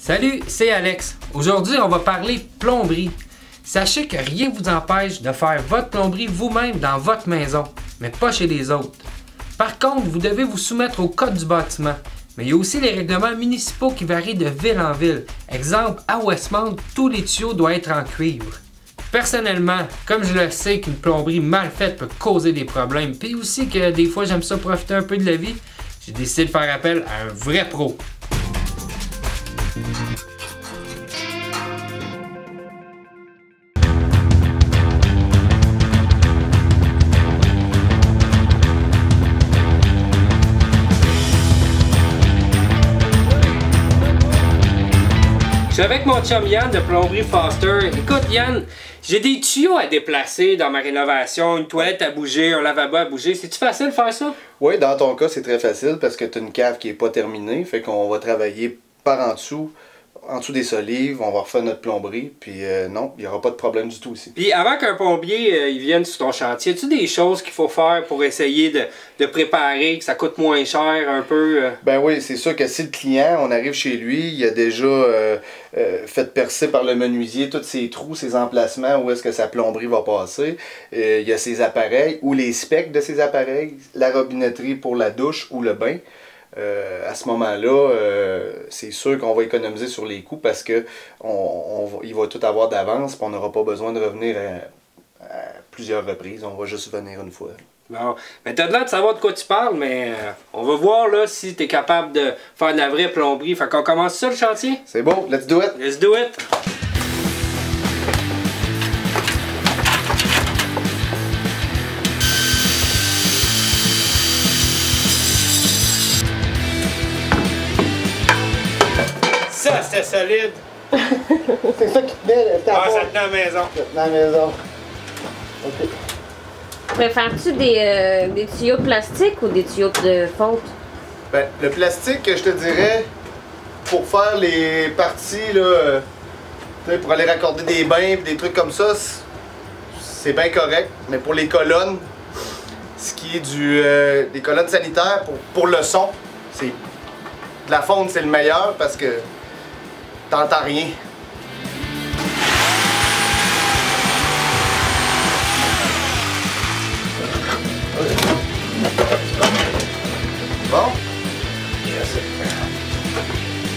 Salut, c'est Alex. Aujourd'hui, on va parler plomberie. Sachez que rien ne vous empêche de faire votre plomberie vous-même dans votre maison, mais pas chez les autres. Par contre, vous devez vous soumettre au code du bâtiment. Mais il y a aussi les règlements municipaux qui varient de ville en ville. Exemple, à Westmount, tous les tuyaux doivent être en cuivre. Personnellement, comme je le sais qu'une plomberie mal faite peut causer des problèmes, puis aussi que des fois j'aime ça profiter un peu de la vie, j'ai décidé de faire appel à un vrai pro. Je suis avec mon chum Yann de Plomberie Foster. Écoute Yann, j'ai des tuyaux à déplacer dans ma rénovation, une toilette à bouger, un lavabo à bouger. C'est-tu facile de faire ça? Oui, dans ton cas, c'est très facile parce que tu as une cave qui n'est pas terminée. Fait qu'on va travailler par en dessous des solives, on va refaire notre plomberie. Puis non, il n'y aura pas de problème du tout ici. Puis avant qu'un plombier il vienne sur ton chantier, as-tu des choses qu'il faut faire pour essayer de préparer, que ça coûte moins cher un peu? Ben oui, c'est sûr que si le client, on arrive chez lui, il a déjà fait percer par le menuisier tous ses trous, ses emplacements, où est-ce que sa plomberie va passer. Il y a ses appareils ou les specs de ses appareils, la robinetterie pour la douche ou le bain. À ce moment-là, c'est sûr qu'on va économiser sur les coûts parce que il va tout avoir d'avance et on n'aura pas besoin de revenir à plusieurs reprises. On va juste venir une fois. Bon, mais t'as l'air de savoir de quoi tu parles, mais on va voir là si t'es capable de faire de la vraie plomberie. Fait qu'on commence ça le chantier? C'est bon, let's do it! Let's do it! Ça, c'était solide! C'est ça qui tenait, ah, ça tenait à la maison. Ça tenait à la maison. OK. Préfères-tu des tuyaux plastiques ou des tuyaux de fonte? Ben, le plastique, je te dirais, pour faire les parties, là, pour aller raccorder des bains et des trucs comme ça, c'est bien correct. Mais pour les colonnes, ce qui est des colonnes sanitaires, pour le son, c'est de la fonte, c'est le meilleur parce que t'entends rien. Bon?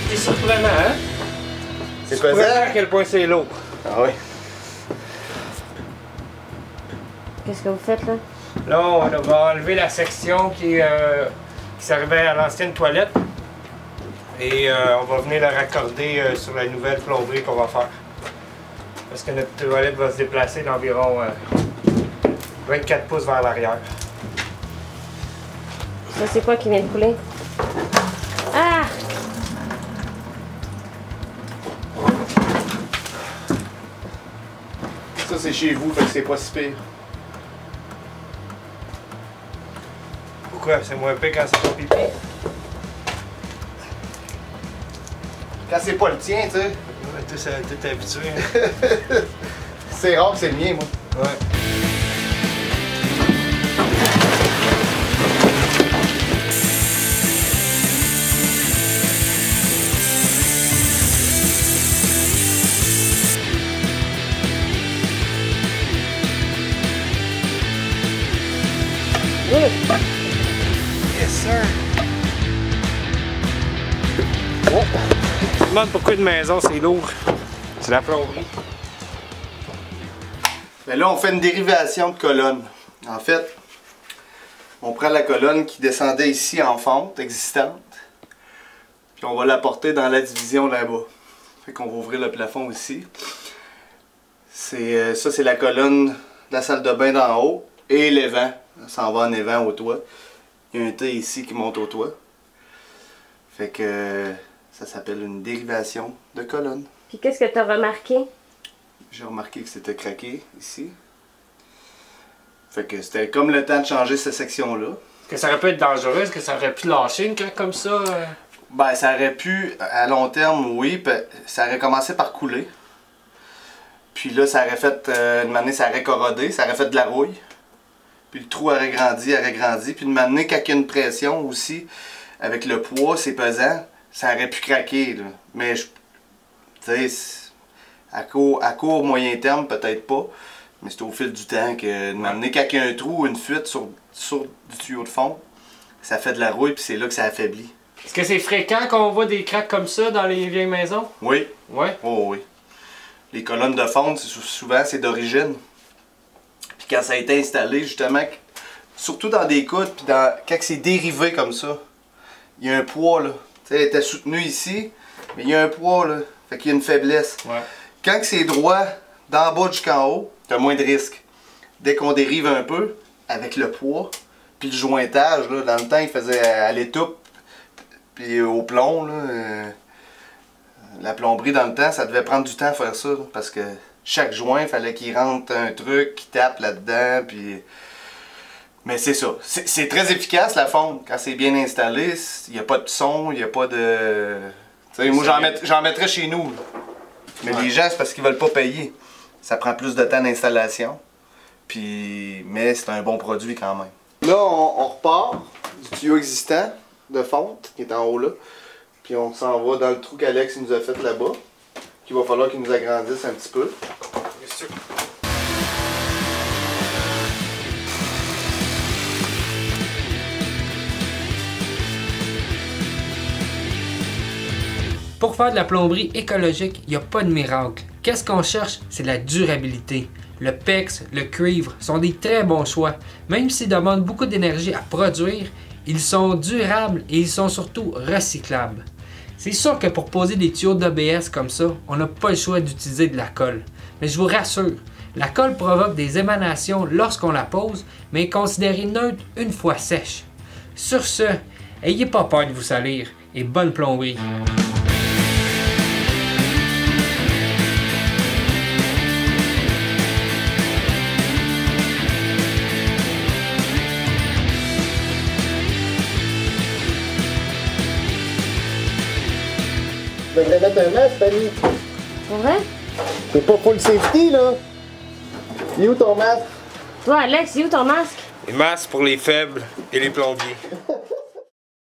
C'est surprenant, hein? C'est quoi Surprenant ça? à quel point c'est lourd. Ah oui. Qu'est-ce que vous faites là? Là, on va enlever la section qui servait à l'ancienne toilette. Et on va venir la raccorder sur la nouvelle plomberie qu'on va faire. Parce que notre toilette va se déplacer d'environ 24 pouces vers l'arrière. Ça, c'est quoi qui vient de couler? Ah! Ça, c'est chez vous, fait que c'est pas si pire. Pourquoi? C'est moins pire quand c'est ton pipi? Quand c'est pas le tien, tu sais. Ouais, t'es habitué. C'est rare que c'est le mien, moi. Ouais. Yes, sir. Oh. Tu te demandes pourquoi une maison c'est lourd. C'est la plomberie. Mais là, on fait une dérivation de colonne. En fait, on prend la colonne qui descendait ici en fente existante, puis on va la porter dans la division là-bas. Fait qu'on va ouvrir le plafond ici. Ça, c'est la colonne de la salle de bain d'en haut et l'évent. Ça en va en évent au toit. Il y a un T ici qui monte au toit. Fait que ça s'appelle une dérivation de colonne. Puis qu'est-ce que tu as remarqué? J'ai remarqué que c'était craqué ici. Fait que c'était comme le temps de changer cette section-là. Que ça aurait pu être dangereux, est-ce que ça aurait pu lâcher une craque comme ça? Ben, ça aurait pu, à long terme, oui. Ça aurait commencé par couler. Puis là, ça aurait fait, une année, ça aurait corrodé, ça aurait fait de la rouille. Puis le trou aurait grandi. Puis une année, quand il y a une pression aussi, avec le poids, c'est pesant, ça aurait pu craquer. Là. Mais Tu sais, à court, moyen terme, peut-être pas. Mais c'est au fil du temps que de m'amener quand il y a un trou ou une fuite sur du tuyau de fond, ça fait de la rouille puis c'est là que ça affaiblit. Est-ce que c'est fréquent qu'on voit des craques comme ça dans les vieilles maisons? Oui. Ouais. Oh oui. Les colonnes de fonte, souvent, c'est d'origine. Puis quand ça a été installé, justement, surtout dans des coudes, puis quand c'est dérivé comme ça, il y a un poids, là. Tu sais, elle était soutenue ici, mais il y a un poids, là. Fait qu'il y a une faiblesse. Ouais. Quand c'est droit, d'en bas jusqu'en haut, t'as moins de risques. Dès qu'on dérive un peu, avec le poids, puis le jointage, là, dans le temps, il faisait à l'étoupe, puis au plomb, là, la plomberie dans le temps, ça devait prendre du temps à faire ça, là, parce que chaque joint, il fallait qu'il rentre un truc, qu'il tape là-dedans, puis... Mais c'est ça. C'est très efficace, la fonte. Quand c'est bien installé, il n'y a pas de son, il n'y a pas de... T'sais, moi, j'en mettrais chez nous. Là. Mais les gens, c'est parce qu'ils veulent pas payer. Ça prend plus de temps d'installation. Mais c'est un bon produit quand même. Là, on repart du tuyau existant de fonte, qui est en haut là. Puis on s'en va dans le trou qu'Alex nous a fait là-bas. Qu'il va falloir qu'il nous agrandisse un petit peu. Bien sûr. Pour faire de la plomberie écologique, il n'y a pas de miracle. Qu'est-ce qu'on cherche? C'est la durabilité. Le PEX, le cuivre sont des très bons choix. Même s'ils demandent beaucoup d'énergie à produire, ils sont durables et ils sont surtout recyclables. C'est sûr que pour poser des tuyaux d'ABS comme ça, on n'a pas le choix d'utiliser de la colle. Mais je vous rassure, la colle provoque des émanations lorsqu'on la pose, mais est considérée neutre une fois sèche. Sur ce, ayez pas peur de vous salir et bonne plomberie! Tu devrais mettre un masque, Fanny. Pour vrai? C'est pas full safety, là. Il est où ton masque? Toi, Alex, il est où ton masque? Les masques pour les faibles et les plombiers.